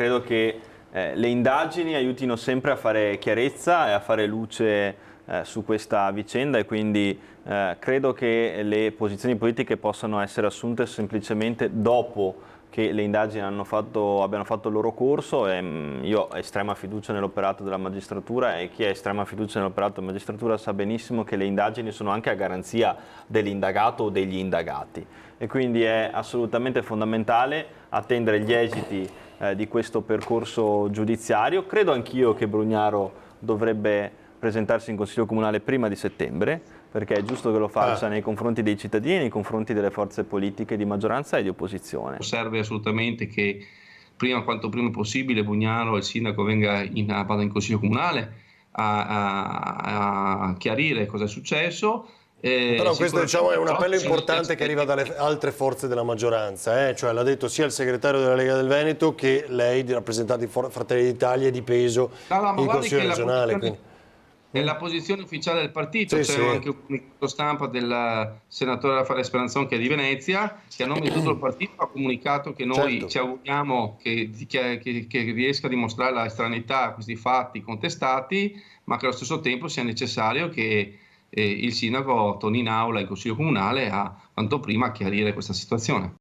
credo che le indagini aiutino sempre a fare chiarezza e a fare luce su questa vicenda, e quindi credo che le posizioni politiche possano essere assunte semplicemente dopo che le indagini abbiano fatto il loro corso. Io ho estrema fiducia nell'operato della magistratura, e chi ha estrema fiducia nell'operato della magistratura sa benissimo che le indagini sono anche a garanzia dell'indagato o degli indagati, e quindi è assolutamente fondamentale attendere gli esiti di questo percorso giudiziario. Credo anch'io che Brugnaro dovrebbe presentarsi in Consiglio Comunale prima di settembre, perché è giusto che lo faccia nei confronti dei cittadini, nei confronti delle forze politiche di maggioranza e di opposizione. Serve assolutamente che quanto prima possibile Brugnaro, il sindaco, vada in Consiglio Comunale a chiarire cosa è successo. Però questo, diciamo, è un appello importante che arriva dalle altre forze della maggioranza, cioè l'ha detto sia il segretario della Lega del Veneto che lei, di rappresentante di Fratelli d'Italia, di peso in Consiglio regionale. È la posizione ufficiale del partito. C'è anche un comunicato stampa del senatore Raffaele Speranzon, che è di Venezia, che a nome di tutto il partito ha comunicato che noi ci auguriamo che riesca a dimostrare la estraneità a questi fatti contestati, ma che allo stesso tempo sia necessario che il sindaco torni in aula in Consiglio Comunale a quanto prima chiarire questa situazione.